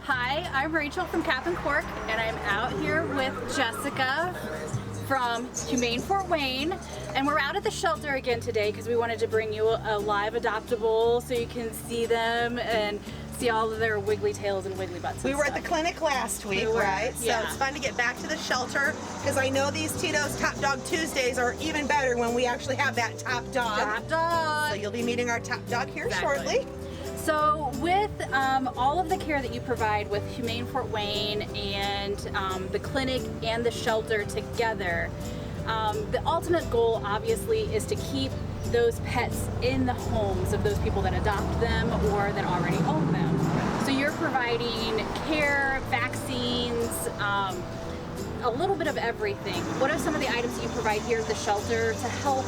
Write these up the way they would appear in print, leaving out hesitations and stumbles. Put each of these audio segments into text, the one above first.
Hi, I'm Rachel from Cap and Cork, and I'm out here with Jessica from Humane Fort Wayne, and we're out at the shelter again today because we wanted to bring you a live adoptable so you can see them and see all of their wiggly tails and wiggly butts. We were at the clinic last week, right? So it's fun to get back to the shelter because I know these Tito's Top Dog Tuesdays are even better when we actually have that top dog. Top dog! So you'll be meeting our top dog here shortly. So with all of the care that you provide with Humane Fort Wayne and the clinic and the shelter together, the ultimate goal obviously is to keep those pets in the homes of those people that adopt them or that already own them. So you're providing care, vaccines, a little bit of everything. What are some of the items that you provide here at the shelter to help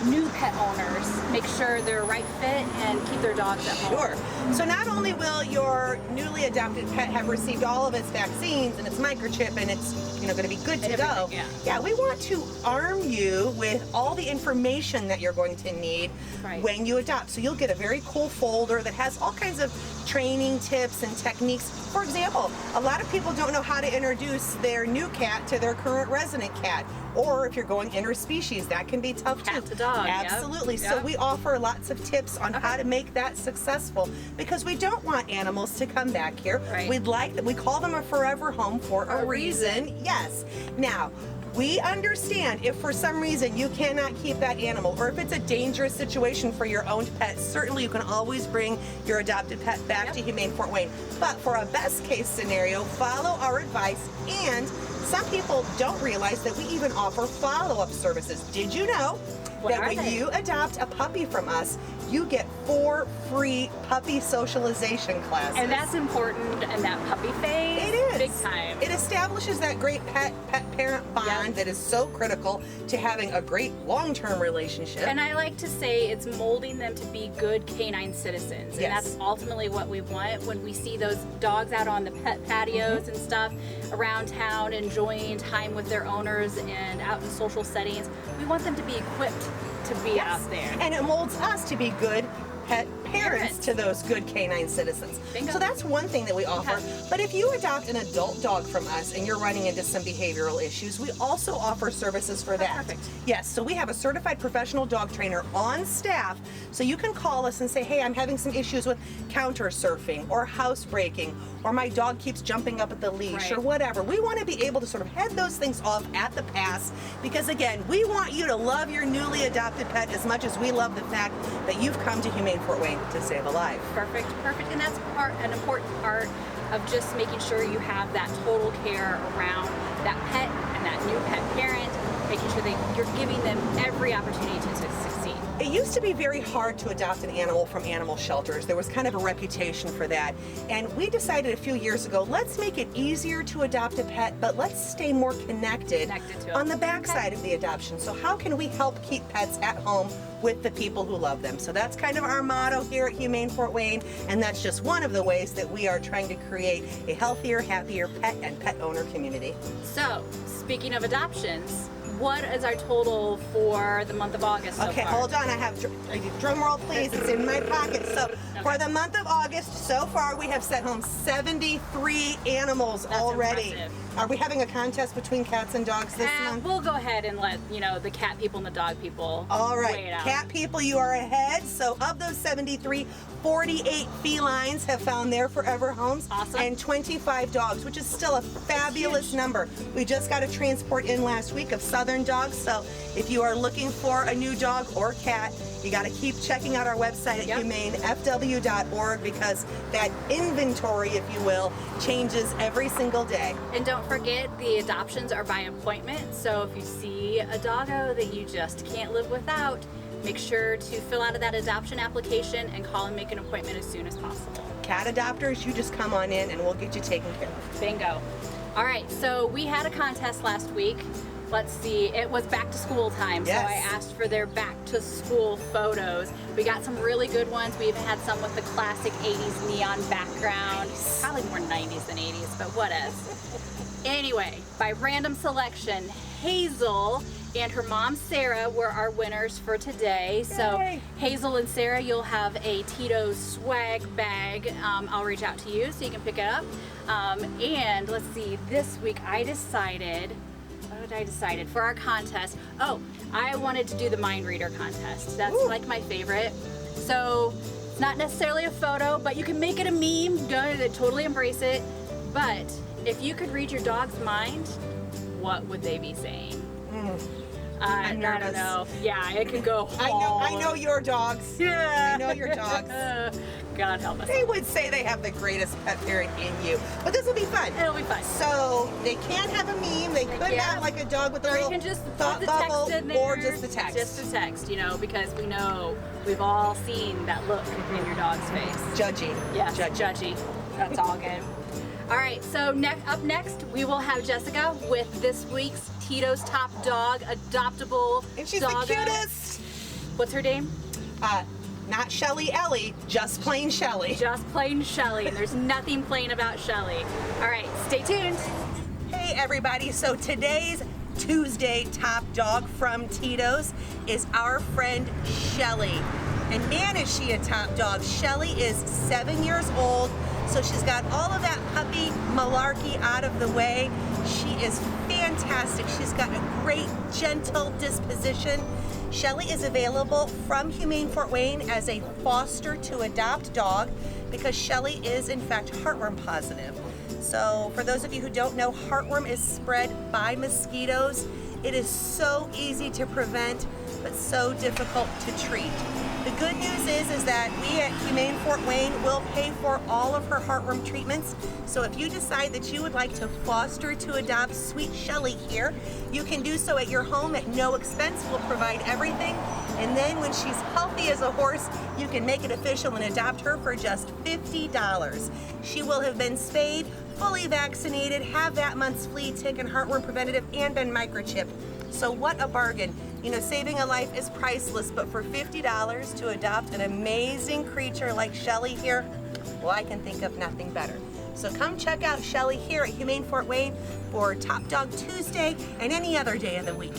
new pet owners make sure they're a right fit and keep their dogs at home? Sure. So not only will your newly adopted pet have received all of its vaccines and its microchip and it's going to be good to go. Yeah, we want to arm you with all the information that you're going to need when you adopt. So you'll get a very cool folder that has all kinds of training tips and techniques. For example, a lot of people don't know how to introduce their new cat to their current resident cat. Or if you're going interspecies, that can be tough cat too. To dog. Absolutely. So we offer lots of tips on how to make that successful because we don't want animals to come back here. We'd like them. We call them a forever home for a reason. Yes. Now, we understand if for some reason you cannot keep that animal or if it's a dangerous situation for your owned pet, certainly you can always bring your adopted pet back to Humane Fort Wayne. But for a best case scenario, follow our advice, and some people don't realize that we even offer follow-up services. Did you know that when you adopt a puppy from us, you get 4 free puppy socialization classes? And that's important in that puppy phase. It is. Big time. It establishes that great pet-parent bond that is so critical to having a great long-term relationship. And I like to say it's molding them to be good canine citizens. And that's ultimately what we want when we see those dogs out on the pet patios and stuff around town enjoying time with their owners and out in social settings. We want them to be equipped to be out there. And it molds us to be good pet parents to those good canine citizens. Bingo. So that's one thing that we offer. But if you adopt an adult dog from us and you're running into some behavioral issues, we also offer services for that. Perfect. Yes, so we have a certified professional dog trainer on staff, so you can call us and say, hey, I'm having some issues with counter surfing or housebreaking, or my dog keeps jumping up at the leash or whatever. We want to be able to sort of head those things off at the pass because, again, we want you to love your newly adopted pet as much as we love the fact that you've come to Humane Fort Wayne to save a life. Perfect. And that's an important part of just making sure you have that total care around that pet and that new pet parent, making sure that you're giving them every opportunity to succeed. It used to be very hard to adopt an animal from animal shelters. There was kind of a reputation for that. And we decided a few years ago, let's make it easier to adopt a pet, but let's stay more connected on the backside of the adoption. So how can we help keep pets at home with the people who love them? So that's kind of our motto here at Humane Fort Wayne, and that's just one of the ways that we are trying to create a healthier, happier pet and pet owner community. So, speaking of adoptions, what is our total for the month of August so far? Hold on. I have drum roll, please. It's in my pocket. So for the month of August, so far we have sent home 73 animals already. Impressive. Are we having a contest between cats and dogs this month? We'll go ahead and let the cat people and the dog people all right. weigh it out. Cat people, you are ahead. So of those 73, 48 felines have found their forever homes. Awesome. And 25 dogs, which is still a fabulous number. We just got a transport in last week of Southern dogs. So if you are looking for a new dog or cat, you got to keep checking out our website at humanefw.org because that inventory, if you will, changes every single day. And don't forget, the adoptions are by appointment. So if you see a doggo that you just can't live without, make sure to fill out that adoption application and call and make an appointment as soon as possible. Cat adopters, you just come on in and we'll get you taken care of. Bingo. All right, so we had a contest last week. Let's see, it was back to school time, so I asked for their back to school photos. We got some really good ones. We even had some with the classic 80s neon background. Probably more 90s than 80s, but what else? Anyway, by random selection, Hazel and her mom Sarah were our winners for today. So Yay. Hazel and Sarah, you'll have a Tito's swag bag. I'll reach out to you so you can pick it up. And let's see, this week I decided, what did I decide for our contest? Oh, I wanted to do the mind reader contest. That's like my favorite. So it's not necessarily a photo, but you can make it a meme. Totally embrace it. But if you could read your dog's mind, what would they be saying? I don't know. Yeah, it could go hard. I know your dogs. Yeah. I know your dogs. God help us. They would say they have the greatest pet parent in you. But this will be fun. It'll be fun. So they can have a meme. They could have like a dog with a Or you little can just thought put the text bubble, in there. or just the text. Just the text, because we know we've all seen that look in your dog's face. Judgy. Yes, Judgy. judgy. That's all good. All right, so up next, we will have Jessica with this week's Tito's Top Dog Adoptable And she's Doggo. the cutest. What's her name? Not Shelly Ellie, just plain Shelly. Just plain Shelly, and there's nothing plain about Shelly. All right, stay tuned. Hey everybody, so today's Tuesday top dog from Tito's is our friend Shelly. And man, is she a top dog. Shelly is 7 years old, so she's got all of that puppy malarkey out of the way. She is fantastic. She's got a great, gentle disposition. Shelly is available from Humane Fort Wayne as a foster to adopt dog because Shelly is in fact heartworm positive. So for those of you who don't know, heartworm is spread by mosquitoes. It is so easy to prevent, but so difficult to treat. The good news is that we at Humane Fort Wayne will pay for all of her heartworm treatments. So if you decide that you would like to foster to adopt sweet Shelly here, you can do so at your home at no expense. We'll provide everything. And then when she's healthy as a horse, you can make it official and adopt her for just $50. She will have been spayed, fully vaccinated, have that month's flea, tick, and heartworm preventative, and been microchipped. So what a bargain. Saving a life is priceless, but for $50 to adopt an amazing creature like Shelly here, well, I can think of nothing better. So come check out Shelly here at Humane Fort Wayne for Top Dog Tuesday and any other day of the week.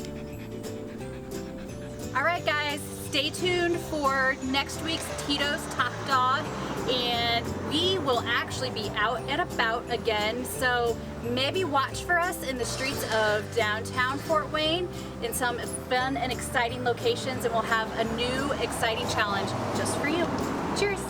All right, guys, stay tuned for next week's Tito's Top Dog, and we will actually be out and about again, so maybe watch for us in the streets of downtown Fort Wayne in some fun and exciting locations, and we'll have a new exciting challenge just for you. Cheers!